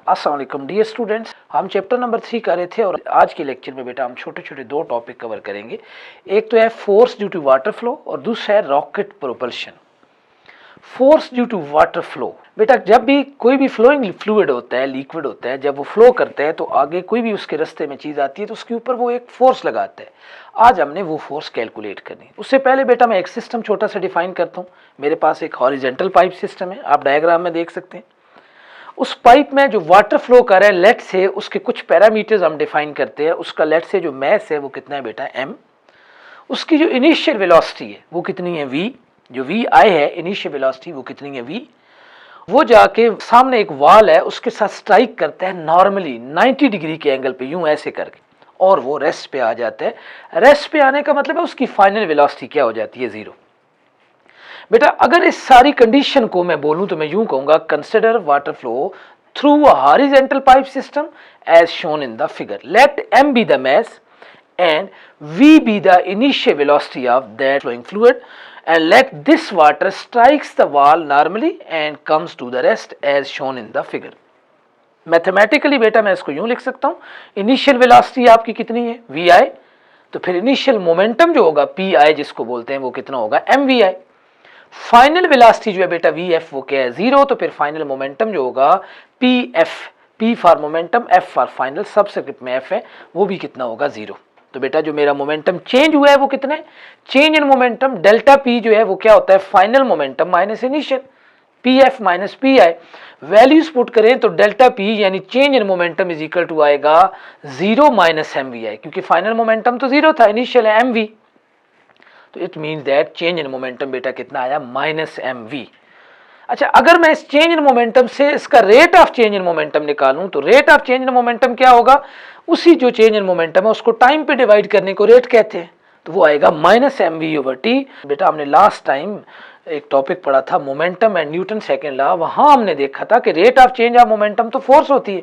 अस्सलाम वालेकुम dear students, हम चैप्टर नंबर 3 कर रहे थे और आज के लेक्चर में बेटा हम छोटे छोटे दो टॉपिक कवर करेंगे। एक तो है force due to water flow और दूसरा है rocket propulsion. Force due to water flow, बेटा जब भी कोई भी फ्लोइंग फ्लूइड होता है, लिक्विड होता है, जब वो फ्लो करता है तो आगे कोई भी उसके रास्ते में चीज़ आती है तो उसके ऊपर वो एक फोर्स लगाता है। आज हमने वो फोर्स कैलकुलेट करनी। उससे पहले बेटा मैं एक सिस्टम छोटा सा डिफाइन करता हूँ। मेरे पास एक हॉरिजेंटल पाइप सिस्टम है, आप डायग्राम में देख सकते हैं। उस पाइप में जो वाटर फ्लो कर रहा है, लेट से उसके कुछ पैरामीटर्स हम डिफाइन करते हैं। उसका लेट से जो मैस है वो कितना है बेटा m। उसकी जो इनिशियल वेलोसिटी है वो कितनी है v। जो vi है इनिशियल वेलोसिटी वो कितनी है v। वो जाके सामने एक वॉल है उसके साथ स्ट्राइक करता है नॉर्मली 90 डिग्री के एंगल पे, यूं ऐसे करके, और वो रेस्ट पे आ जाता है। रेस्ट पे आने का मतलब है उसकी फाइनल वेलोसिटी क्या हो जाती है, 0। बेटा अगर इस सारी कंडीशन को मैं बोलूं तो मैं यूं कहूंगा, consider water flow through a horizontal pipe system as shown in the figure. Let m be the mass and v be the initial velocity of that flowing fluid and let this water strikes the wall normally and comes to the rest as shown in the figure। Mathematically बेटा मैं इसको यूं लिख सकता हूं, initial velocity आपकी कितनी है vi, तो फिर इनिशियल मोमेंटम जो होगा pi जिसको बोलते हैं वो कितना होगा mvi। फाइनल वेलोसिटी जो है बेटा vf वो क्या है, 0। तो फिर फाइनल मोमेंटम जो होगा pf, p for momentum, f for final, subscript में f है, वो भी कितना होगा, 0। तो बेटा जो मेरा मोमेंटम चेंज हुआ है वो कितना है, change in momentum delta p जो है वो क्या होता है, final momentum minus initial, pf minus pi। Values put करें तो डेल्टा p यानी change in momentum is equal to आएगा 0 माइनस mvi, क्योंकि फाइनल मोमेंटम तो 0 था, इनिशियल है mv। तो it means that change in momentum बेटा कितना आया, माइनस mv। अच्छा, अगर मैं इस चेंज इन मोमेंटम से इसका rate of change in momentum निकालूं तो rate of change in momentum क्या होगा, उसी जो चेंज इन मोमेंटम है उसको टाइम पे डिवाइड करने को रेट कहते हैं, तो वो आएगा माइनस mv/t। बेटा हमने लास्ट टाइम एक टॉपिक पढ़ा था momentum and Newton second law, वहां हमने देखा था कि rate of change of momentum तो फोर्स होती है।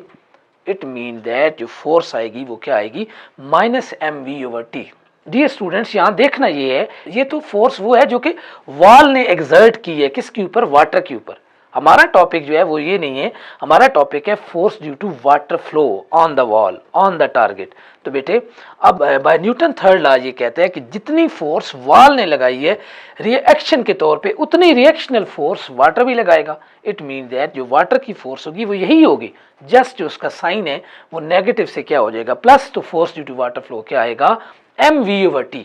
इट मीन दैट जो फोर्स आएगी वो क्या आएगी, माइनस mv/t। डियर स्टूडेंट्स यहाँ देखना ये है, ये तो फोर्स वो है जो कि वॉल ने एग्जर्ट की है, किसके ऊपर, वाटर के ऊपर। हमारा टॉपिक जो है वो ये नहीं है, हमारा टॉपिक है force due to water flow on the wall on the target. तो बेटे अब बाय न्यूटन थर्ड लॉ ये कहते हैं कि जितनी फोर्स वॉल ने लगाई है रिएक्शन के तौर पे, उतनी रिएक्शनल फोर्स वाटर भी लगाएगा। इट मीन दैट जो वाटर की फोर्स होगी वो यही होगी, जस्ट जो उसका साइन है वो नेगेटिव से क्या हो जाएगा, प्लस। तो force due to water flow क्या आएगा, mv/t।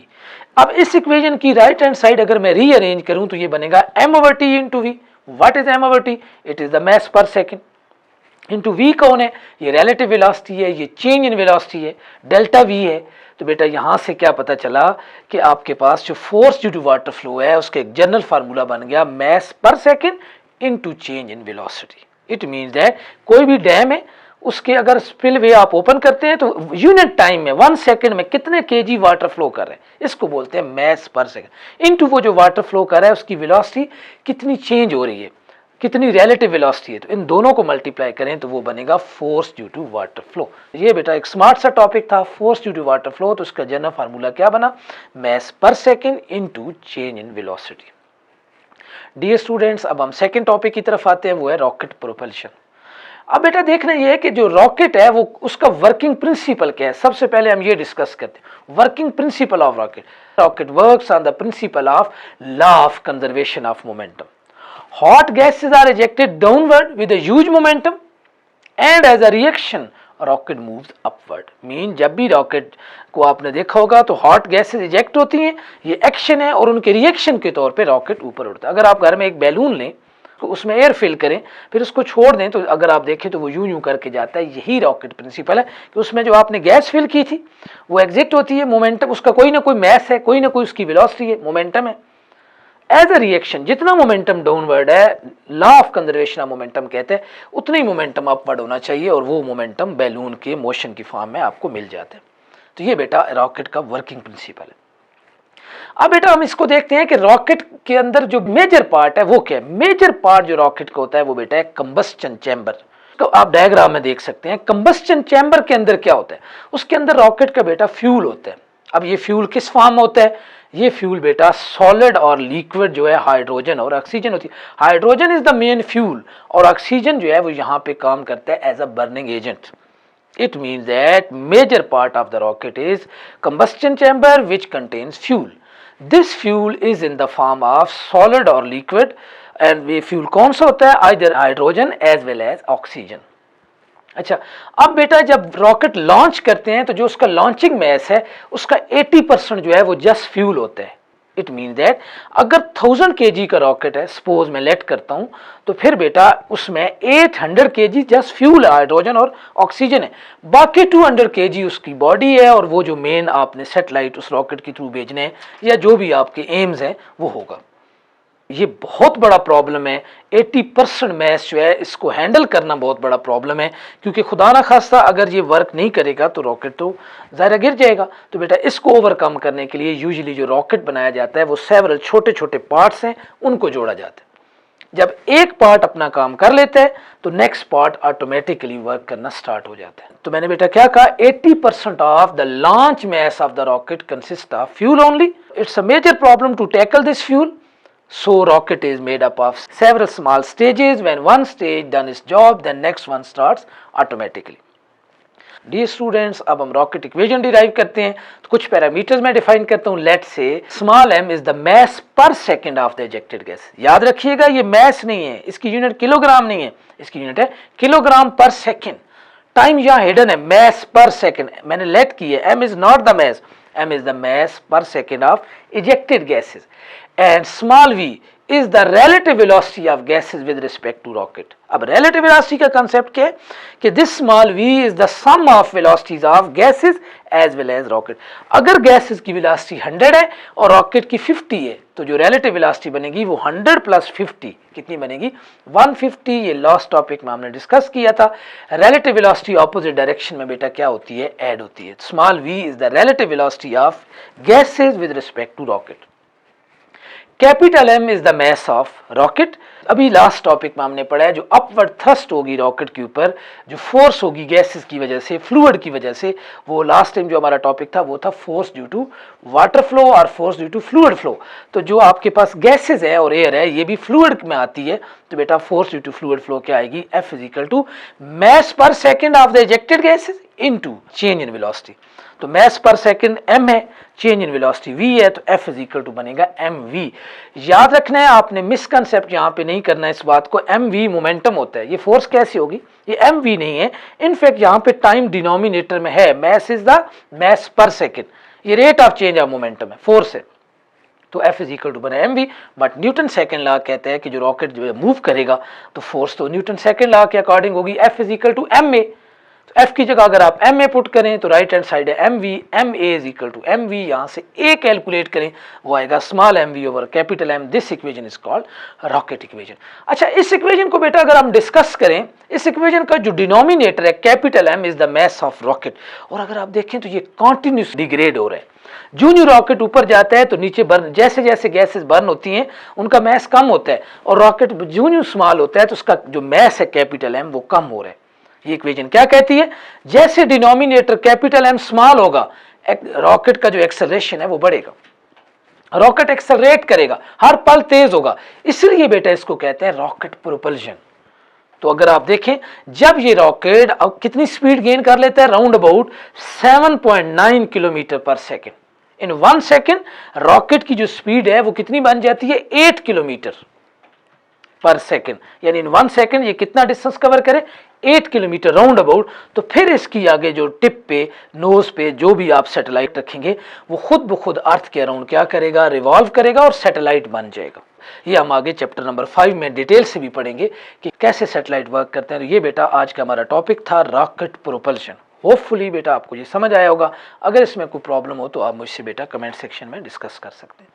अब इस इक्वेशन की राइट हैंड साइड अगर मैं रीअरेंज करूं तो ये बनेगा m/t into v. What is m/t, it is the mass per second, into v कौन है, ये रिलेटिव वेलोसिटी है, ये चेंज इन वेलोसिटी है, डेल्टा v है। तो बेटा यहां से क्या पता चला कि आपके पास जो force due to water flow है उसका एक जनरल फार्मूला बन गया, mass per second into change in velocity. It means that कोई भी डैम है उसके अगर स्पिलवे आप ओपन करते हैं तो यूनिट टाइम में 1 सेकंड में कितने केजी वाटर फ्लो कर रहे हैं, इसको बोलते हैं मैस पर सेकंड, इनटू वो जो वाटर फ्लो कर रहा है उसकी वेलोसिटी कितनी चेंज हो रही है, कितनी रिलेटिव वेलोसिटी है, तो इन दोनों को मल्टीप्लाई करें तो वो बनेगा force due to water flow. ये बेटा एक स्मार्ट सा टॉपिक था, force due to water flow. तो उसका जनरल फार्मूला क्या बना, mass per second into change in velocity. Dear students अब हम सेकेंड टॉपिक की तरफ आते हैं, वो है रॉकेट प्रोपल्शन। अब बेटा देखना ये है कि जो रॉकेट है वो उसका वर्किंग प्रिंसिपल क्या है। सबसे पहले हम ये डिस्कस करते हैं working principle of rocket. Rocket works on the principle of law of conservation of momentum. Hot gases are ejected downward with a huge momentum and as a reaction rocket moves upward. Mean जब भी rocket को आपने देखा होगा तो hot gases eject होती हैं, ये एक्शन है, और उनके रिएक्शन के तौर पे रॉकेट ऊपर उड़ता है। अगर आप घर में एक बैलून लें तो उसमें एयर फिल करें फिर उसको छोड़ दें तो अगर आप देखें तो वो यूं यूं करके जाता है। यही रॉकेट प्रिंसिपल है कि उसमें जो आपने गैस फिल की थी वो एग्जिट होती है, मोमेंटम उसका कोई ना कोई मैस है, कोई ना कोई उसकी वेलोसिटी है, मोमेंटम है। एज अ रिएक्शन जितना मोमेंटम डाउनवर्ड है, law of conservation of momentum कहते हैं, उतना ही मोमेंटम अपवर्ड होना चाहिए, और वो मोमेंटम बैलून के मोशन की फॉर्म में आपको मिल जाता है। तो ये बेटा रॉकेट का वर्किंग प्रिंसिपल है। अब बेटा हम इसको देखते हैं कि रॉकेट के अंदर जो मेजर पार्ट है वो क्या है। मेजर पार्ट जो रॉकेट का होता है वो बेटा है कंबस्टन चैम्बर। तो आप डायग्राम में देख सकते हैं कंबस्टन चैम्बर के अंदर क्या होता है, उसके अंदर रॉकेट का बेटा फ्यूल होता है। अब ये फ्यूल किस फॉर्म में होता है? ये फ्यूल बेटा सॉलिड और लिक्विड जो है हाइड्रोजन और ऑक्सीजन होती है। Hydrogen is the main fuel और ऑक्सीजन जो है वो यहाँ पे काम करता है as a burning agent. It means that major part of the rocket is combustion chamber which contains fuel. This fuel is in the form of solid or liquid and ये fuel कौन सा होता है? Either hydrogen as well as oxygen. अच्छा, अब बेटा जब rocket launch करते हैं तो जो उसका लॉन्चिंग मैस है उसका 80% जो है वो जस्ट फ्यूल होता है। इट मीन दैट अगर 1000 kg का रॉकेट है, सपोज मैं लेट करता हूं, तो फिर बेटा उसमें 800 kg जस्ट फ्यूल है, हाइड्रोजन और ऑक्सीजन है, बाकी 200 kg उसकी बॉडी है और वो जो मेन आपने सैटेलाइट उस रॉकेट के थ्रू भेजने हैं या जो भी आपके एम्स हैं वो होगा। ये बहुत बड़ा प्रॉब्लम है। 80% मैस जो है इसको हैंडल करना बहुत बड़ा प्रॉब्लम है, क्योंकि खुदा ना खास्ता अगर ये वर्क नहीं करेगा तो रॉकेट तो ज़ाहिर गिर जाएगा। तो बेटा इसको ओवरकम करने के लिए यूजुअली जो रॉकेट बनाया जाता है वो सेवरल छोटे छोटे पार्ट्स हैं, उनको जोड़ा जाता है। जब एक पार्ट अपना काम कर लेता है तो नेक्स्ट पार्ट ऑटोमेटिकली वर्क करना स्टार्ट हो जाता है। तो मैंने बेटा क्या कहा, 80% of the launch mass of the rocket consist of fuel only. It's a major problem to tackle this fuel. So rocket is made up of several small stages. When one stage done its job, then next one starts automatically. Dear students, अब हम rocket equation derive करते हैं। तो कुछ parameters मैं define करता हूँ। Late से small m is the mass पर second of the ejected gas. याद रखिएगा ये mass नहीं है, इसकी यूनिट किलोग्राम नहीं है, इसकी यूनिट है किलोग्राम पर सेकेंड। टाइम यहाँ हिडन है, mass पर सेकेंड मैंने लेट की है। m is not the mass, m is the mass per second of ejected gases and small v is the relative velocity of gases with respect to rocket. अब relative velocity का concept क्या है कि this small v is the sum of velocities of gases as well as rocket. अगर gases की velocity 100 है और rocket की 50 है तो जो relative velocity बनेगी वो 100 plus 50 कितनी बनेगी? 150। ये लास्ट टॉपिक में हमने डिस्कस किया था। relative velocity opposite direction में बेटा क्या होती है? ऐड होती है। small v is the relative velocity of gases with respect to rocket. Capital M is the mass of rocket. अभी लास्ट टॉपिक में हमने पढ़ा है जो अपवर्ड थ्रस्ट होगी रॉकेट के ऊपर, जो फोर्स होगी गैसेस की वजह से, फ्लूइड की वजह से, वो लास्ट टाइम जो हमारा टॉपिक था वो था force due to water flow और force due to fluid flow. तो जो आपके पास गैसेस है और एयर है ये भी फ्लूइड में आती है, तो बेटा force due to fluid flow क्या आएगी? F is equal to mass per second of the ejected gases into change in velocity. तो मैस पर सेकेंड m है, चेंज इन वेलोसिटी v है, तो F इज इक्वल टू बनेगा mv। याद रखना है आपने, मिसकंसेप्ट यहाँ पे नहीं करना है इस बात को। mv मोमेंटम होता है, ये फोर्स कैसी होगी? ये mv नहीं है। इनफैक्ट यहाँ पे टाइम डिनोमिनेटर में है, mess is the mass per second, ये rate of change of momentum है, फोर्स है। तो F इज इक्वल टू बना mv, but Newton second law कहता है कि जो रॉकेट जो मूव करेगा तो फोर्स तो न्यूटन सेकेंड लॉ के अकॉर्डिंग होगी। F is equal to ma। तो F की जगह अगर आप ma पुट करें तो राइट हैंड साइड है mv, ma is equal to mv, यहाँ से a कैलकुलेट करें वो आएगा small mv over capital M। This equation is called rocket equation. अच्छा, इस इक्वेशन को बेटा अगर हम डिस्कस करें, इस इक्वेशन का जो डिनोमिनेटर है capital M is the mass of rocket, और अगर आप देखें तो ये कॉन्टिन्यूस डिग्रेड हो रहा है। जूनियर रॉकेट ऊपर जाता है तो नीचे बर्न, जैसे जैसे गैसेस बर्न होती हैं उनका मैस कम होता है, और रॉकेट जूनियर स्मॉल होता है तो उसका जो मैस है कैपिटल M वो कम हो रहा है। ये इक्वेशन क्या कहती है? जैसे डिनोमिनेटर कैपिटल M स्मॉल होगा, रॉकेट का जो एक्सेलरेशन है वो बढ़ेगा, रॉकेट एक्सेलरेट करेगा, हर पल तेज होगा, इसलिए बेटा इसको कहते हैं रॉकेट प्रोपल्शन। तो अगर आप देखें जब ये रॉकेट अब कितनी स्पीड गेन कर लेता है, राउंड अबाउट 7.9 किलोमीटर पर सेकेंड। इन 1 सेकेंड रॉकेट की जो स्पीड है वो कितनी बन जाती है? 8 किलोमीटर पर सेकेंड। यानी इन 1 सेकेंड ये कितना डिस्टेंस कवर करे? 8 किलोमीटर राउंड अबाउट। तो फिर इसकी आगे जो टिप पे, नोज पे जो भी आप सैटेलाइट रखेंगे वो खुद ब खुद अर्थ के अराउंड क्या करेगा? रिवॉल्व करेगा और सैटेलाइट बन जाएगा। ये हम आगे चैप्टर नंबर 5 में डिटेल से भी पढ़ेंगे कि कैसे सैटेलाइट वर्क करते हैं। तो ये बेटा आज का हमारा टॉपिक था रॉकेट प्रोपल्शन। होपफुली बेटा आपको ये समझ आया होगा। अगर इसमें कोई प्रॉब्लम हो तो आप मुझसे बेटा कमेंट सेक्शन में डिस्कस कर सकते हैं।